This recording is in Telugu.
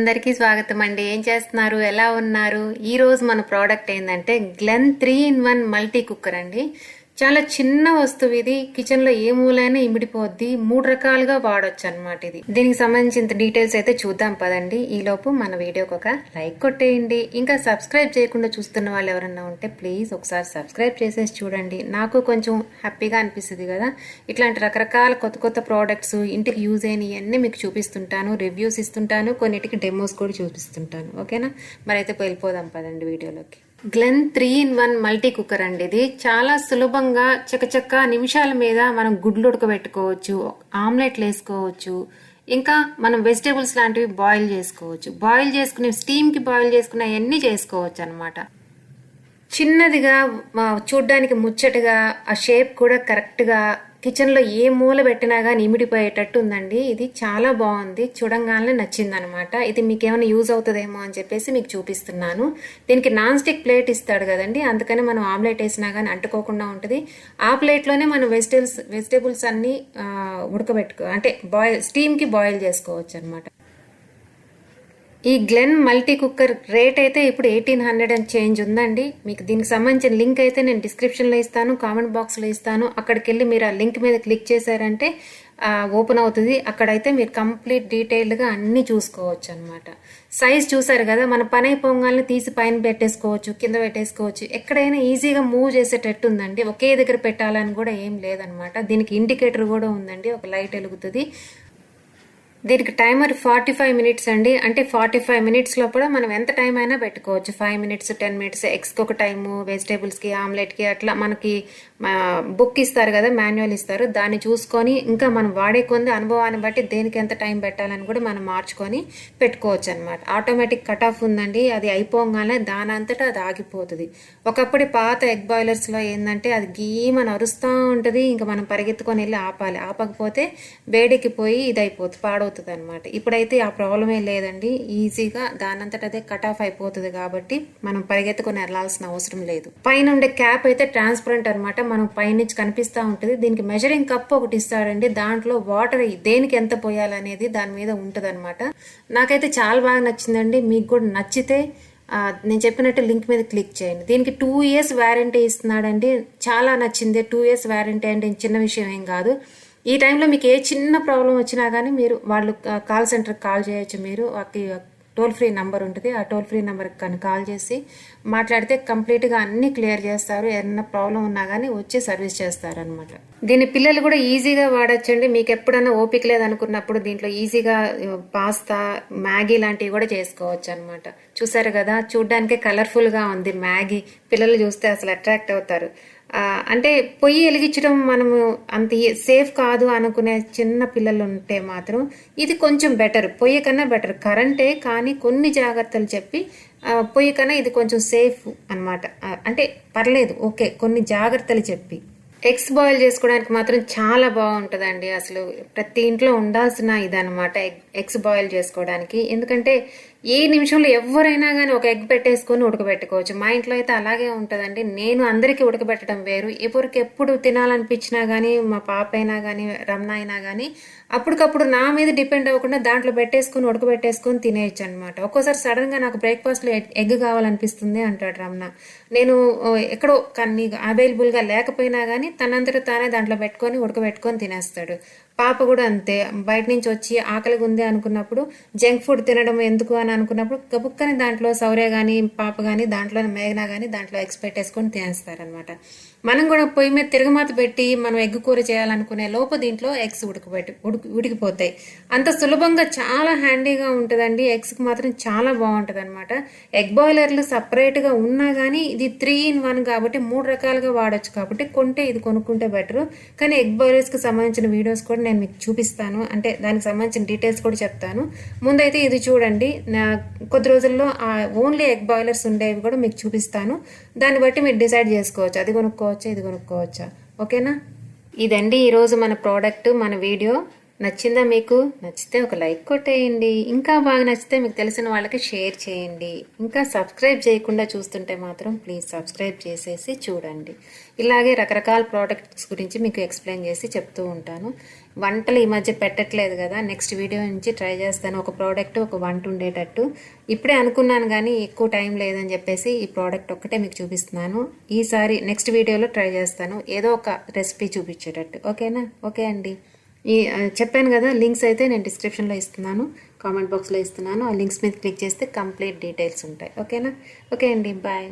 అందరికీ స్వాగతం అండి. ఏం చేస్తున్నారు, ఎలా ఉన్నారు? ఈ రోజు మన ప్రోడక్ట్ ఏంటంటే గ్లెన్ 3-in-1 మల్టీ కుక్కర్ అండి. చాలా చిన్న వస్తువు ఇది. కిచెన్ లో ఏ మూలైనా ఇమిడిపోద్ది. 3 రకాలుగా వాడొచ్చు అనమాట. ఇది దీనికి సంబంధించిన డీటెయిల్స్ అయితే చూద్దాం పదండి. ఈ లోపు మన వీడియోకి ఒక లైక్ కొట్టేయండి. ఇంకా సబ్స్క్రైబ్ చేయకుండా చూస్తున్న వాళ్ళు ఎవరన్నా ఉంటే ప్లీజ్ ఒకసారి సబ్స్క్రైబ్ చేసేసి చూడండి. నాకు కొంచెం హ్యాపీగా అనిపిస్తుంది కదా. ఇట్లాంటి రకరకాల కొత్త కొత్త ప్రోడక్ట్స్ ఇంటికి యూజ్ అయినవన్నీ మీకు చూపిస్తుంటాను, రివ్యూస్ ఇస్తుంటాను, కొన్నిటికి డెమోస్ కూడా చూపిస్తుంటాను. ఓకేనా, మరి అయితే వెళ్ళిపోదాం పదండి వీడియోలోకి. గ్లెన్ 3-in-1 మల్టీ కుక్కర్ అండి. ఇది చాలా సులభంగా చకచక్క నిమిషాల మీద మనం గుడ్లు ఉడకబెట్టుకోవచ్చు, ఆమ్లెట్లు వేసుకోవచ్చు, ఇంకా మనం వెజిటేబుల్స్ లాంటివి బాయిల్ చేసుకోవచ్చు. బాయిల్ చేసుకునే స్టీమ్ కి బాయిల్ చేసుకునే అన్ని చేసుకోవచ్చు అనమాట. చిన్నదిగా చూడ్డానికి ముచ్చటగా, ఆ షేప్ కూడా కరెక్ట్ గా కిచెన్ లో ఏ మూల పెట్టినా గానీ ఇమిడిపోయేటట్టు ఉందండి. ఇది చాలా బాగుంది, చూడంగానే నచ్చింది అనమాట. ఇది మీకు ఏమైనా యూజ్ అవుతుందేమో అని చెప్పేసి మీకు చూపిస్తున్నాను. దీనికి నాన్ స్టిక్ ప్లేట్ ఇస్తాడు కదండి, అందుకని మనం ఆమ్లెట్ వేసినా గానీ అంటుకోకుండా ఉంటుంది. ఆ ప్లేట్ లోనే మనం వెజిటేబుల్స్ అన్ని అంటే స్టీమ్ కి బాయిల్ చేసుకోవచ్చు అనమాట. ఈ గ్లెన్ మల్టీ కుక్కర్ రేట్ అయితే ఇప్పుడు 1800 అండ్ చేంజ్ ఉందండి. మీకు దీనికి సంబంధించిన లింక్ అయితే నేను డిస్క్రిప్షన్ లో ఇస్తాను, కామెంట్ బాక్స్ లో ఇస్తాను. అక్కడికి వెళ్ళి మీరు ఆ లింక్ మీద క్లిక్ చేశారంటే ఓపెన్ అవుతుంది. అక్కడైతే మీరు కంప్లీట్ డీటెయిల్డ్ గా అన్ని చూసుకోవచ్చు అనమాట. సైజ్ చూసారు కదా, మన పని అయిపోగానే తీసి పైన పెట్టేసుకోవచ్చు, కింద పెట్టేసుకోవచ్చు, ఎక్కడైనా ఈజీగా మూవ్ చేసేటట్టు ఉందండి. ఒకే దగ్గర పెట్టాలని కూడా ఏం లేదనమాట. దీనికి ఇండికేటర్ కూడా ఉందండి, ఒక లైట్ వెలుగుతుంది. దీనికి టైమర్ 45 మినిట్స్ అండి. అంటే 45 మినిట్స్ లోపల మనం ఎంత టైం అయినా పెట్టుకోవచ్చు. 5 మినిట్స్, 10 మినిట్స్, ఎగ్స్కి ఒక టైము, వెజిటేబుల్స్ కి, ఆమ్లెట్ కి, అట్లా మనకి బుక్ ఇస్తారు కదా, మాన్యువల్ ఇస్తారు, దాన్ని చూసుకొని ఇంకా మనం వాడే కొంది అనుభవాన్ని బట్టి దేనికి ఎంత టైం పెట్టాలని కూడా మనం మార్చుకొని పెట్టుకోవచ్చు అనమాట. ఆటోమేటిక్ కట్ ఆఫ్ ఉందండి. అది అయిపోగానే దానంతటా అది ఆగిపోతుంది. ఒకప్పుడు పాత ఎగ్ బాయిలర్స్ లో ఏంటంటే అది గీమని అరుస్తూ ఉంటుంది, ఇంకా మనం పరిగెత్తుకొని వెళ్ళి ఆపాలి. ఆపకపోతే వేడికి పోయి ఇది అయిపోతుంది, పాడవుతుంది అనమాట. ఇప్పుడైతే ఆ ప్రాబ్లమే లేదండి. ఈజీగా దానంతట అదే కట్ ఆఫ్ అయిపోతుంది కాబట్టి మనం పరిగెత్తుకొని వెళ్ళాల్సిన అవసరం లేదు. పైన ఉండే క్యాప్ అయితే ట్రాన్స్పరెంట్ అనమాట, మనం పైనుంచి కనిపిస్తూ ఉంటుంది. దీనికి మెజరింగ్ కప్ ఒకటి ఇస్తాడండి, దాంట్లో వాటర్ దేనికి ఎంత పోయాలనేది దాని మీద ఉంటుంది అనమాట. నాకైతే చాలా బాగా నచ్చిందండి. మీకు కూడా నచ్చితే నేను చెప్పినట్టు లింక్ మీద క్లిక్ చేయండి. దీనికి 2 years వారంటీ ఇస్తున్నాడండి. చాలా నచ్చింది. 2 years వారంటీ అంటే చిన్న విషయం ఏం కాదు. ఈ టైంలో మీకు ఏ చిన్న ప్రాబ్లం వచ్చినా కానీ మీరు వాళ్ళు కాల్ సెంటర్కి కాల్ చేయొచ్చు. మీరు టోల్ ఫ్రీ నంబర్ ఉంటుంది, ఆ టోల్ ఫ్రీ నెంబర్కి కానీ కాల్ చేసి మాట్లాడితే కంప్లీట్గా అన్ని క్లియర్ చేస్తారు. ఏదైనా ప్రాబ్లం ఉన్నా కానీ వచ్చి సర్వీస్ చేస్తారు అనమాట. దీని పిల్లలు కూడా ఈజీగా వాడచ్చండి. మీకు ఎప్పుడన్నా ఓపిక లేదనుకున్నప్పుడు దీంట్లో ఈజీగా పాస్తా, మ్యాగీ లాంటివి కూడా చేసుకోవచ్చు అనమాట. చూసారు కదా, చూడ్డానికి కలర్ఫుల్ గా ఉంది మ్యాగీ. పిల్లలు చూస్తే అసలు అట్రాక్ట్ అవుతారు. అంటే పొయ్యి వెలిగించడం మనము అంత సేఫ్ కాదు అనుకునే చిన్న పిల్లలు ఉంటే మాత్రం ఇది కొంచెం బెటర్, పొయ్యి కన్నా బెటర్. కరెంటే కానీ కొన్ని జాగ్రత్తలు చెప్పి పొయ్యి కన్నా ఇది కొంచెం సేఫ్ అనమాట. అంటే పర్లేదు, ఓకే, కొన్ని జాగ్రత్తలు చెప్పి. ఎగ్స్ బాయిల్ చేసుకోవడానికి మాత్రం చాలా బాగుంటుందండి. అసలు ప్రతి ఇంట్లో ఉండాల్సిన ఇదనమాట ఎగ్స్ బాయిల్ చేసుకోవడానికి. ఎందుకంటే ఏ నిమిషంలో ఎవరైనా కానీ ఒక ఎగ్ పెట్టేసుకొని ఉడకబెట్టుకోవచ్చు. మా ఇంట్లో అయితే అలాగే ఉంటుందండి. నేను అందరికీ ఉడకబెట్టడం వేరు. ఎవరికి ఎప్పుడు తినాలనిపించినా కానీ, మా పాప అయినా కానీ, రమణ అయినా కానీ అప్పటికప్పుడు నా మీద డిపెండ్ అవ్వకుండా దాంట్లో పెట్టేసుకొని ఉడకబెట్టేసుకొని తినేయచ్చు అనమాట. ఒక్కోసారి సడన్ గా నాకు బ్రేక్ఫాస్ట్ లో ఎగ్ కావాలనిపిస్తుంది అంటాడు రమణ. నేను ఎక్కడో కానీ అవైలబుల్ గా లేకపోయినా కానీ తనంతట తానే దాంట్లో పెట్టుకొని ఉడకబెట్టుకొని తినేస్తాడు. పాప కూడా అంతే. బయట నుంచి వచ్చి ఆకలిగా ఉంది అనుకున్నప్పుడు జంక్ ఫుడ్ తినడం ఎందుకు అని అనుకున్నప్పుడు గబుక్కని దాంట్లో సౌర్య గానీ, పాప గానీ, దాంట్లో మేఘనా గానీ దాంట్లో ఎగ్స్ పెట్టేసుకొని తినేస్తారనమాట. మనం కూడా పొయ్యి మీద తిరగమాత పెట్టి మనం ఎగ్ కూర చేయాలనుకునే లోపు దీంట్లో ఎగ్స్ ఉడికిపోతాయి. అంత సులభంగా చాలా హ్యాండీగా ఉంటుందండి. ఎగ్స్ కి మాత్రం చాలా బాగుంటుంది అనమాట. ఎగ్ బాయిలర్లు సపరేట్ గా ఉన్నా గానీ ఇది 3-in-1 కాబట్టి 3 రకాలుగా వాడచ్చు. కాబట్టి కొంటే ఇది కొనుక్కుంటే బెటర్. కానీ ఎగ్ బాయిలర్స్ కి సంబంధించిన వీడియోస్ కూడా నేను మీకు చూపిస్తాను, అంటే దానికి సంబంధించిన డీటెయిల్స్ కూడా చెప్తాను. ముందైతే ఇది చూడండి. కొద్ది రోజుల్లో ఓన్లీ ఎగ్ బాయిలర్స్ ఉండేవి కూడా మీకు చూపిస్తాను. దాన్ని బట్టి మీరు డిసైడ్ చేసుకోవచ్చు, అది కొనుక్కోవచ్చా ఇది కొనుక్కోవచ్చా. ఓకేనా, ఇదండి ఈరోజు మన ప్రోడక్ట్, మన వీడియో. నచ్చిందా మీకు? నచ్చితే ఒక లైక్ కొట్టేయండి. ఇంకా బాగా నచ్చితే మీకు తెలిసిన వాళ్ళకి షేర్ చేయండి. ఇంకా సబ్స్క్రైబ్ చేయకుండా చూస్తుంటే మాత్రం ప్లీజ్ సబ్స్క్రైబ్ చేసేసి చూడండి. ఇలాగే రకరకాల ప్రోడక్ట్స్ గురించి మీకు ఎక్స్ప్లెయిన్ చేసి చెప్తూ ఉంటాను. వంటలు ఈ మధ్య పెట్టట్లేదు కదా, నెక్స్ట్ వీడియో నుంచి ట్రై చేస్తాను. ఒక ప్రోడక్ట్ ఒక వంట ఉండేటట్టు. ఇప్పుడే అనుకున్నాను కానీ ఎక్కువ టైం లేదని చెప్పేసి ఈ ప్రోడక్ట్ ఒక్కటే మీకు చూపిస్తున్నాను. ఈసారి నెక్స్ట్ వీడియోలో ట్రై చేస్తాను ఏదో ఒక రెసిపీ చూపించేటట్టు. ఓకేనా? ఓకే అండి. చెప్పాను కదా, లింక్స్ అయితే నేను డిస్క్రిప్షన్లో ఇస్తున్నాను, కామెంట్ బాక్స్లో ఇస్తున్నాను. ఆ లింక్స్ మీద క్లిక్ చేస్తే కంప్లీట్ డీటెయిల్స్ ఉంటాయి. ఓకేనా? ఓకే అండి, బాయ్.